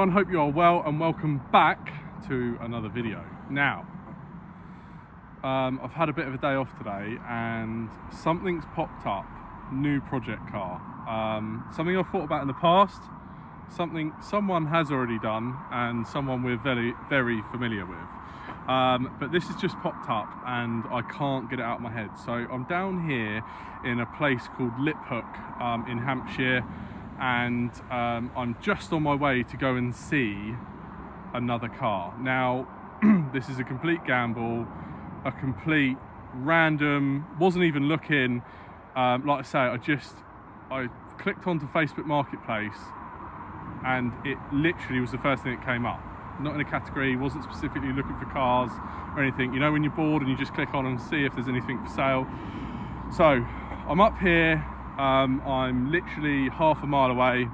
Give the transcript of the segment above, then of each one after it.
everyone, hope you are well and welcome back to another video. Now, I've had a bit of a day off today and something's popped up, new project car. Something I've thought about in the past, something someone has already done and someone we're very, very familiar with. But this has just popped up and I can't get it out of my head. So I'm down here in a place called Liphook in Hampshire, and I'm just on my way to go and see another car. Now, this is a complete gamble, a complete random, wasn't even looking. Like I say, I clicked onto Facebook Marketplace and it literally was the first thing that came up. Not in a category, wasn't specifically looking for cars or anything. You know when you're bored and you just click on and see if there's anything for sale. So I'm up here, I'm literally half a mile away.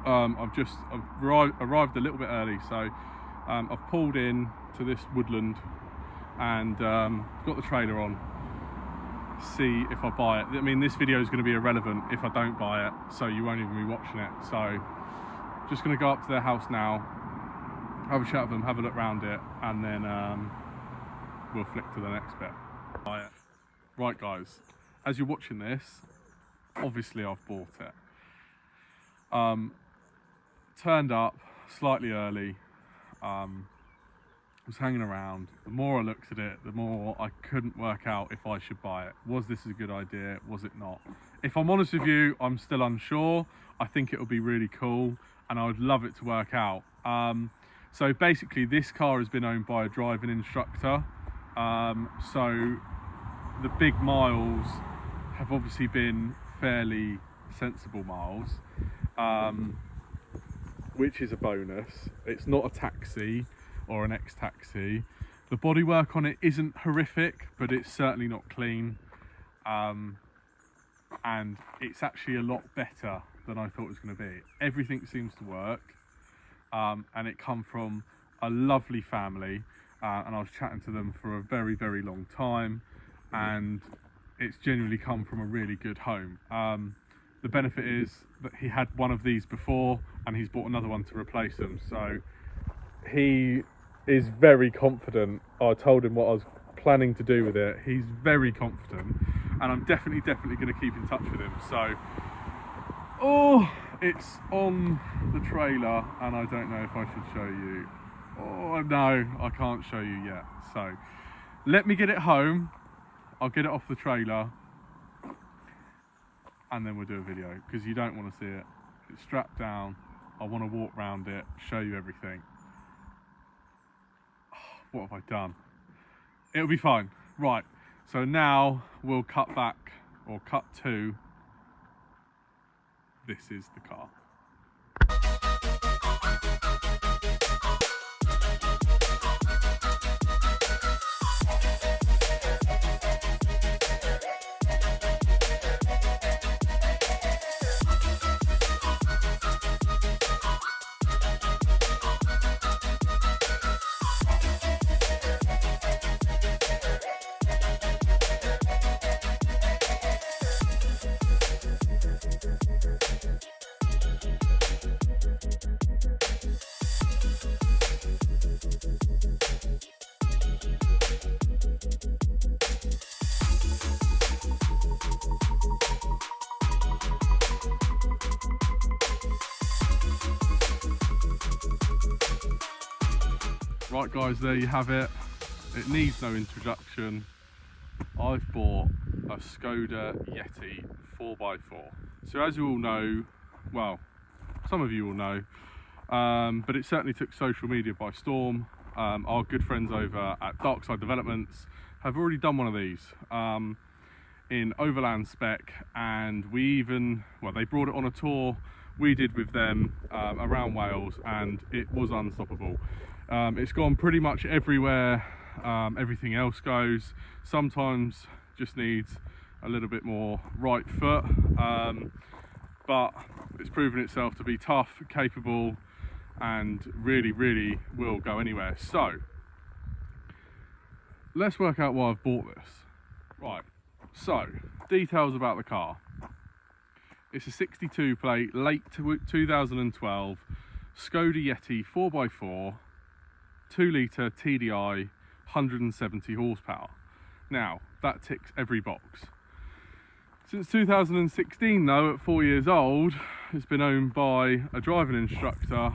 I've arrived a little bit early, so I've pulled in to this woodland and got the trailer on. See if I buy it. I mean, this video is going to be irrelevant if I don't buy it, so you won't even be watching it. So just going to go up to their house now, have a chat with them, have a look around it, and then we'll flick to the next bit. Right guys, as you're watching this, obviously I've bought it. Turned up slightly early, was hanging around. The more I looked at it, the more I couldn't work out if I should buy it. Was this a good idea? Was it not? If I'm honest with you, I'm still unsure. I think it will be really cool and I would love it to work out. So basically this car has been owned by a driving instructor. So the big miles have obviously been fairly sensible miles, which is a bonus. It's not a taxi or an ex-taxi. The bodywork on it isn't horrific, but it's certainly not clean. And it's actually a lot better than I thought it was going to be. Everything seems to work. And it come from a lovely family, and I was chatting to them for a very, very long time, and it's genuinely come from a really good home. The benefit is that he had one of these before and he's bought another one to replace them, so he is very confident. I told him what I was planning to do with it. He's very confident, and I'm definitely going to keep in touch with him. So it's on the trailer and I don't know if I should show you. Oh no, I can't show you yet. So let me get it home, I'll get it off the trailer and then we'll do a video, because you don't want to see it. It's strapped down. I want to walk around it, show you everything. What have I done? It'll be fine. Right, so now we'll cut back, or cut to, this is the car. Right guys, there you have it. It needs no introduction. I've bought a Skoda Yeti 4x4. So as you all know, well, some of you will know, but it certainly took social media by storm. Our good friends over at Darkside Developments have already done one of these in overland spec, and we even, well, they brought it on a tour we did with them around Wales, and it was unstoppable. It's gone pretty much everywhere everything else goes. Sometimes just needs a little bit more right foot, but it's proven itself to be tough, capable, and really will go anywhere. So let's work out why I've bought this. Right, so details about the car. It's a 62 plate, late 2012, Skoda Yeti 4x4, 2 litre TDI, 170 horsepower. Now, that ticks every box. Since 2016 though, at 4 years old, it's been owned by a driving instructor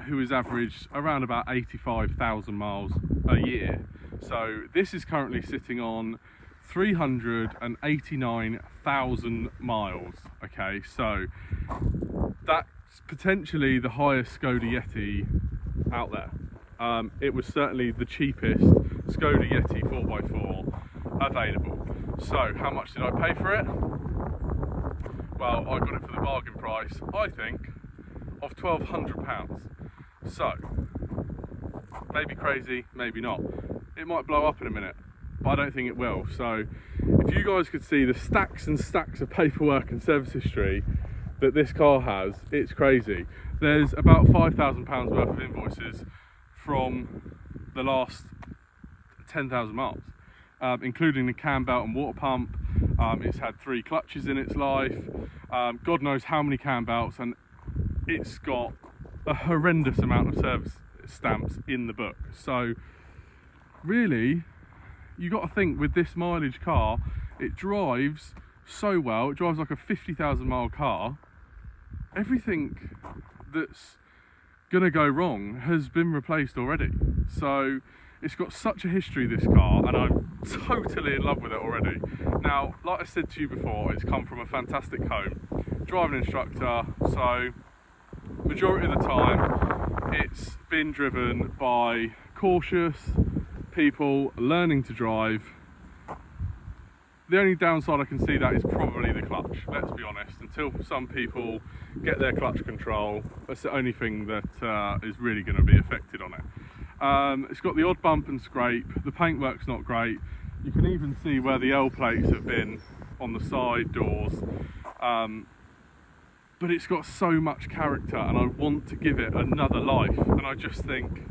who has averaged around about 85,000 miles a year. So this is currently sitting on 389,000 miles. Okay, so that's potentially the highest Skoda Yeti out there. It was certainly the cheapest Skoda Yeti 4x4 available. So how much did I pay for it? Well, I got it for the bargain price, I think, of £1,200. So, maybe crazy, maybe not. It might blow up in a minute, but I don't think it will. So, if you guys could see the stacks and stacks of paperwork and service history that this car has, it's crazy. There's about £5,000 worth of invoices from the last 10,000 miles, including the cam belt and water pump. It's had 3 clutches in its life, God knows how many cam belts, and it's got a horrendous amount of service stamps in the book. So really, you got to think, with this mileage car, it drives so well. It drives like a 50,000 mile car. Everything that's gonna go wrong has been replaced already. So it's got such a history, this car, and I'm totally in love with it already. Now, like I said to you before, it's come from a fantastic home, driving instructor, so majority of the time it's been driven by cautious people learning to drive. The only downside I can see that is probably the clutch, let's be honest. Until some people get their clutch control, that's the only thing that is really going to be affected on it. It's got the odd bump and scrape, the paintwork's not great. You can even see where the L plates have been on the side doors. But it's got so much character, and I want to give it another life. And I just think,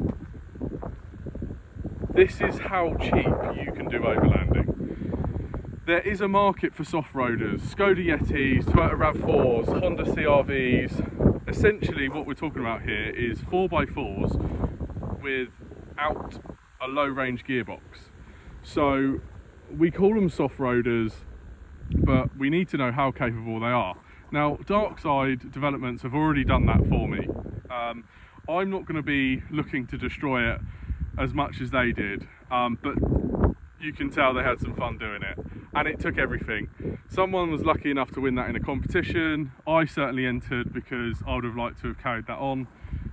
this is how cheap you can do overlanding. There is a market for soft-roaders, Skoda Yetis, Toyota RAV4s, Honda CR-Vs. Essentially what we're talking about here is 4x4s without a low-range gearbox. So we call them soft-roaders, but we need to know how capable they are. Now, Dark Side Developments have already done that for me. I'm not going to be looking to destroy it as much as they did, but you can tell they had some fun doing it, and it took everything. Someone was lucky enough to win that in a competition. I certainly entered because I would have liked to have carried that on,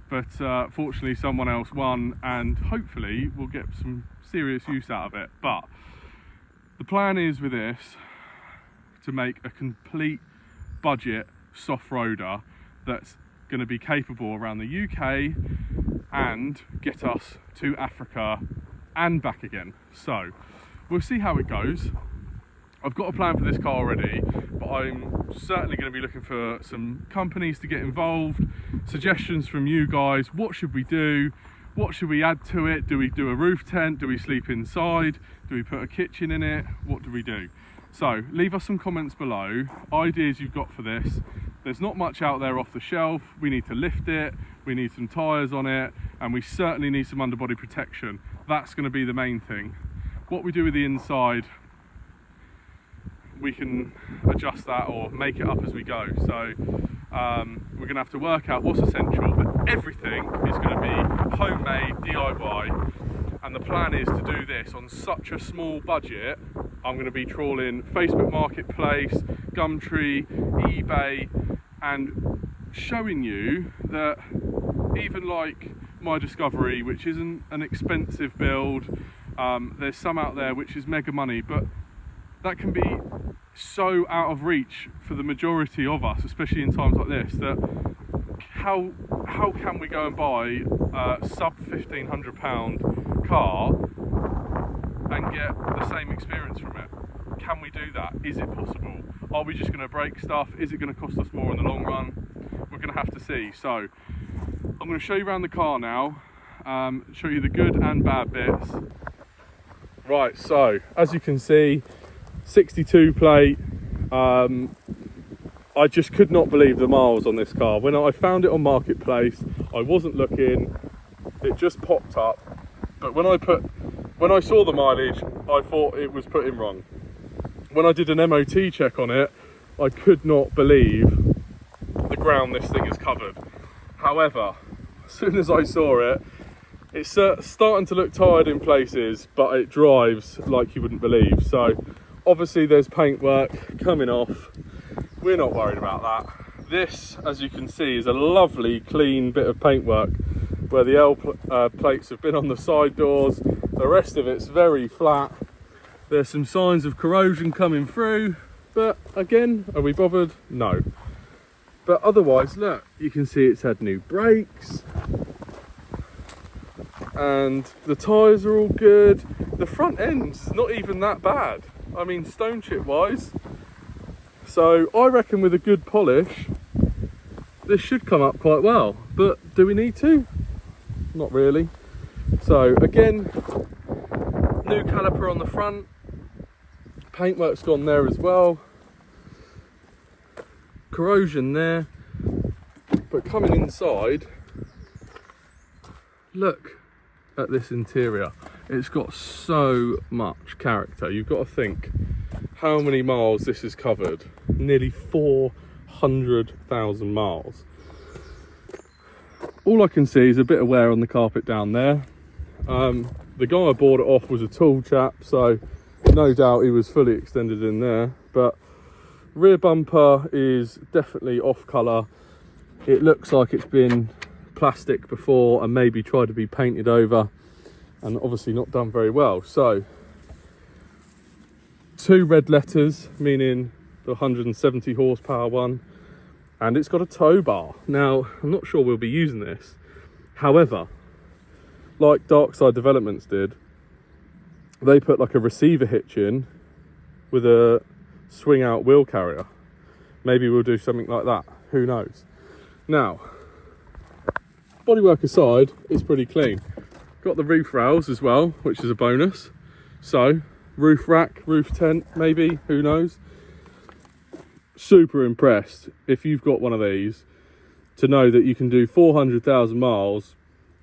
but fortunately someone else won, and hopefully we'll get some serious use out of it. But the plan is with this to make a complete budget soft-roader that's going to be capable around the UK and get us to Africa and back again. So we'll see how it goes. I've got a plan for this car already, but I'm certainly going to be looking for some companies to get involved, suggestions from you guys. What should we do? What should we add to it? Do we do a roof tent? Do we sleep inside? Do we put a kitchen in it? What do we do? So leave us some comments below, ideas you've got for this. There's not much out there off the shelf. We need to lift it, we need some tyres on it, and we certainly need some underbody protection. That's going to be the main thing. What we do with the inside, we can adjust that or make it up as we go. So we're going to have to work out what's essential, but everything is going to be homemade, DIY. And the plan is to do this on such a small budget. I'm going to be trawling Facebook Marketplace, Gumtree, eBay, and showing you that even like my Discovery, which isn't an expensive build, there's some out there which is mega money, but that can be so out of reach for the majority of us, especially in times like this, that how can we go and buy a sub £1,500 car and get the same experience from it? Can we do that? Is it possible? Are we just going to break stuff? Is it going to cost us more in the long run? We're going to have to see. So I'm going to show you around the car now, show you the good and bad bits. Right, so as you can see, 62 plate, I just could not believe the miles on this car. When I found it on Marketplace, I wasn't looking, it just popped up. But when I saw the mileage, I thought it was put in wrong. When I did an MOT check on it, I could not believe the ground this thing is covered. However, as soon as I saw it, it's starting to look tired in places, but it drives like you wouldn't believe. So obviously there's paintwork coming off. We're not worried about that. This, as you can see, is a lovely clean bit of paintwork where the L plates have been on the side doors. The rest of it's very flat. There's some signs of corrosion coming through, but again, are we bothered? No. But otherwise, look, you can see it's had new brakes and the tyres are all good. The front end's not even that bad. I mean, stone chip wise. So I reckon with a good polish, this should come up quite well. But do we need to? Not really. So again, new caliper on the front. Paintwork's gone there as well. Corrosion there. But coming inside, look at this interior. It's got so much character. You've got to think how many miles this has covered. Nearly 400,000 miles. All I can see is a bit of wear on the carpet down there. The guy I bought it off was a tall chap, so no doubt he was fully extended in there. But rear bumper is definitely off colour. It looks like it's been plastic before and maybe tried to be painted over, and obviously not done very well. So 2 red letters, meaning the 170 horsepower one, and it's got a tow bar. Now, I'm not sure we'll be using this. However, like Darkside Developments did, they put like a receiver hitch in with a swing out wheel carrier. Maybe we'll do something like that, who knows. Now, bodywork aside, it's pretty clean. Got the roof rails as well, which is a bonus. So, roof rack, roof tent, maybe, who knows. Super impressed, if you've got one of these, to know that you can do 400,000 miles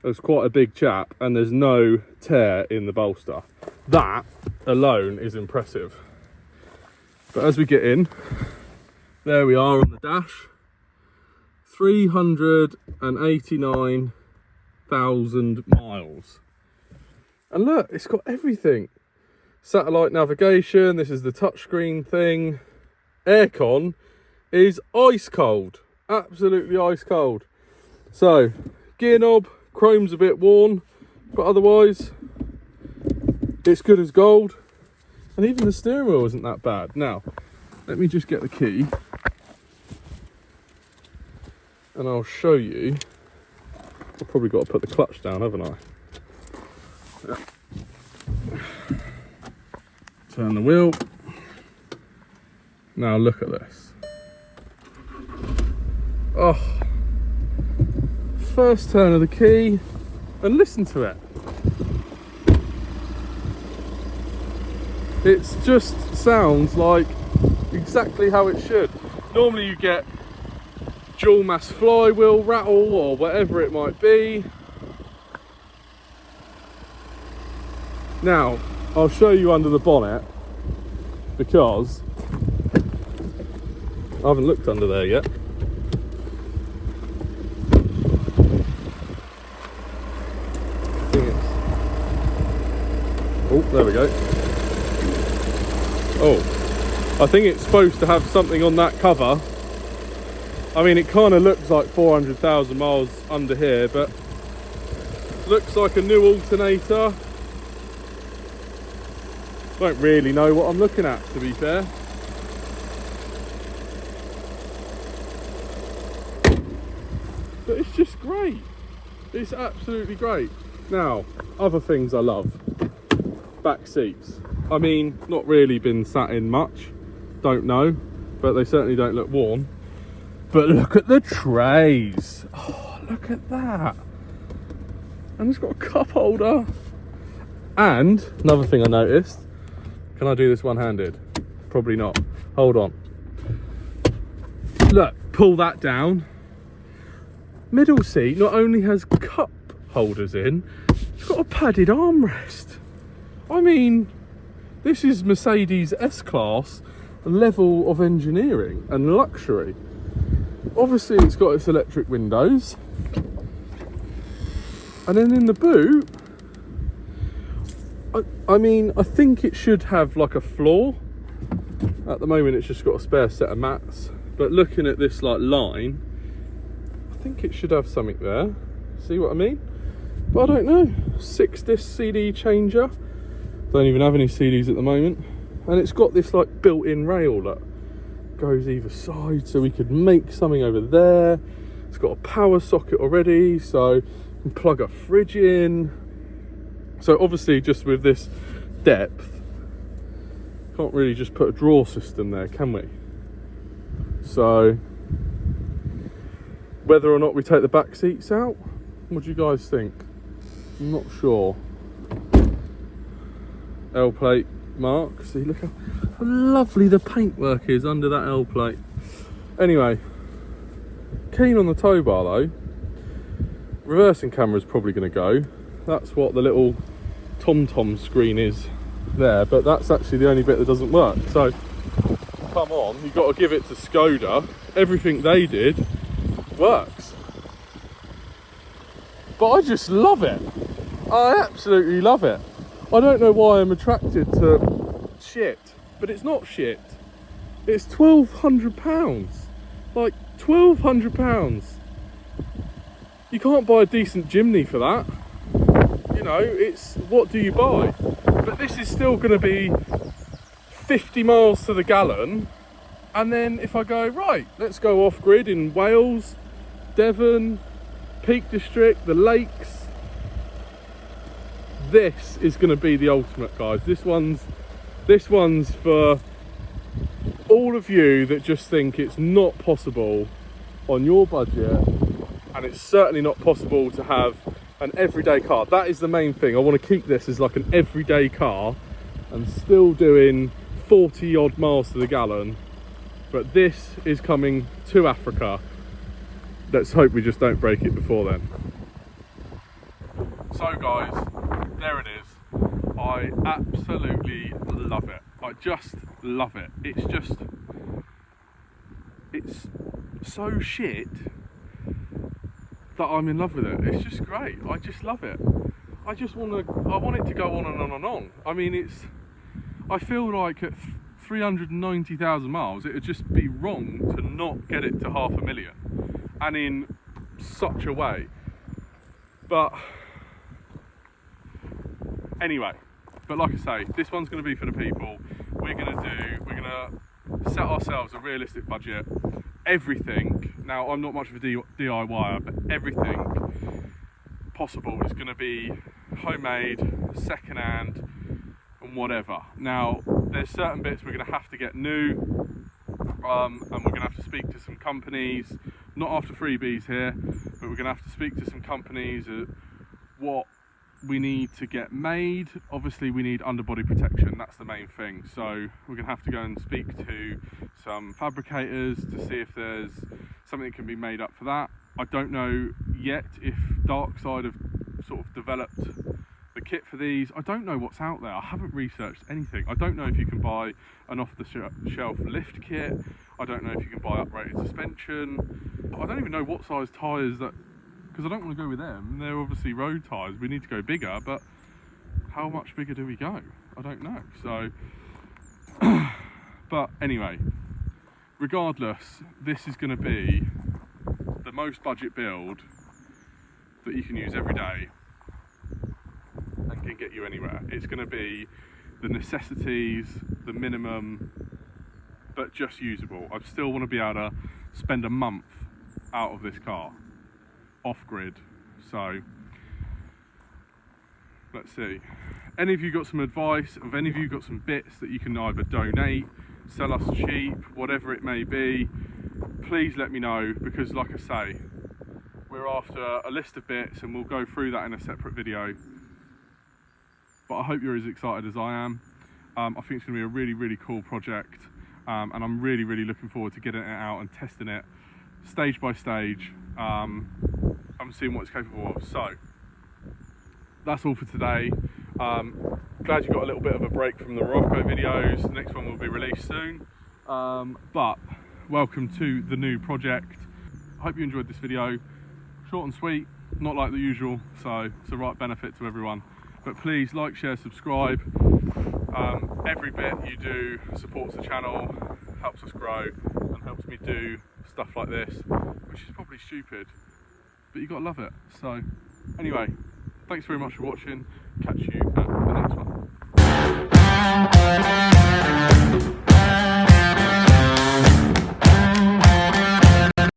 as quite a big chap and there's no tear in the bolster. That alone is impressive. But as we get in, there we are on the dash. 389,000 miles. And look, it's got everything. Satellite navigation, this is the touchscreen thing. Aircon is ice cold, absolutely ice cold. So, gear knob, chrome's a bit worn, but otherwise, it's good as gold. And even the steering wheel isn't that bad. Now, let me just get the key. And I'll show you. I've probably got to put the clutch down, haven't I? Yeah. Turn the wheel. Now look at this. Oh, first turn of the key, and listen to it. It just sounds like exactly how it should. Normally you get dual mass flywheel rattle or whatever it might be. Now, I'll show you under the bonnet because I haven't looked under there yet. Oh, there we go. Oh, I think it's supposed to have something on that cover. I mean, it kind of looks like 400,000 miles under here, but looks like a new alternator. Don't really know what I'm looking at, to be fair. But it's just great. It's absolutely great. Now, other things I love. Back seats. I mean, not really been sat in much. Don't know. But they certainly don't look worn. But look at the trays. Oh, look at that. And it's got a cup holder. And, another thing I noticed. Can I do this one-handed? Probably not. Hold on. Look, pull that down. Middle seat not only has cup holders in, it's got a padded armrest. I mean, this is Mercedes S-Class level of engineering and luxury. Obviously it's got its electric windows. And then in the boot, I mean, I think it should have like a floor. At the moment it's just got a spare set of mats. But looking at this like line, I think it should have something there. See what I mean? But I don't know. 6-disc CD changer. Don't even have any CDs at the moment. And it's got this like built-in rail that goes either side, so we could make something over there. It's got a power socket already, so you can plug a fridge in. So obviously just with this depth, can't really just put a drawer system there, can we? So whether or not we take the back seats out, what do you guys think? I'm not sure. L plate mark. See, look how lovely the paintwork is under that L plate. Anyway, keen on the tow bar though. Reversing camera is probably going to go. That's what the little TomTom screen is there, but that's actually the only bit that doesn't work. So come on, you've got to give it to Skoda. Everything they did works. But I just love it. I absolutely love it. I don't know why I'm attracted to shit, but it's not shit. It's £1,200. Like £1,200. You can't buy a decent Jimny for that. You know, it's what do you buy? But this is still going to be 50 miles to the gallon. And then if I go, right, let's go off grid in Wales, Devon, Peak District, the lakes. This is going to be the ultimate, guys. This one's for all of you that just think it's not possible on your budget, and it's certainly not possible to have an everyday car. That is the main thing. I want to keep this as like an everyday car and still doing 40 odd miles to the gallon. But this is coming to Africa. Let's hope we just don't break it before then. So guys, there it is. I absolutely love it. I just love it. It's so shit that I'm in love with it. It's just great. I just love it. I want it to go on and on and on. I mean, I feel like at 390,000 miles, it would just be wrong to not get it to 500,000, and in such a way. But anyway, but like I say, this one's going to be for the people. We're going to set ourselves a realistic budget. Everything, now I'm not much of a DIYer, but everything possible is going to be homemade, second-hand, and whatever. Now, there's certain bits we're going to have to get new, and we're going to have to speak to some companies, not after freebies here, but we're going to have to speak to some companies at what we need to get made. Obviously we need underbody protection, that's the main thing, so we're going to have to go and speak to some fabricators to see if there's something that can be made up for that. I don't know yet if Darkside have sort of developed the kit for these. I don't know what's out there. I haven't researched anything. I don't know if you can buy an off-the-shelf lift kit. I don't know if you can buy uprated suspension. I don't even know what size tyres that, because I don't want to go with them. They're obviously road tyres. We need to go bigger, but how much bigger do we go? I don't know. So, but anyway, regardless, this is going to be the most budget build that you can use every day and can get you anywhere. It's going to be the necessities, the minimum, but just usable. I still want to be able to spend a month out of this car off-grid. So let's see, any of you got some advice, have any of you got some bits that you can either donate, sell us cheap, whatever it may be, please let me know, because like I say, we're after a list of bits and we'll go through that in a separate video. But I hope you're as excited as I am. I think it's going to be a really, really cool project. and I'm really looking forward to getting it out and testing it stage by stage. I'm seeing what it's capable of. So that's all for today. Glad you got a little bit of a break from the Morocco videos. The next one will be released soon, but welcome to the new project. I hope you enjoyed this video. Short and sweet, not like the usual, so it's the right benefit to everyone. But please like, share, subscribe. Every bit you do supports the channel, helps us grow, and helps me do stuff like this, which is probably stupid, but you gotta love it. So anyway, thanks very much for watching. Catch you at the next one.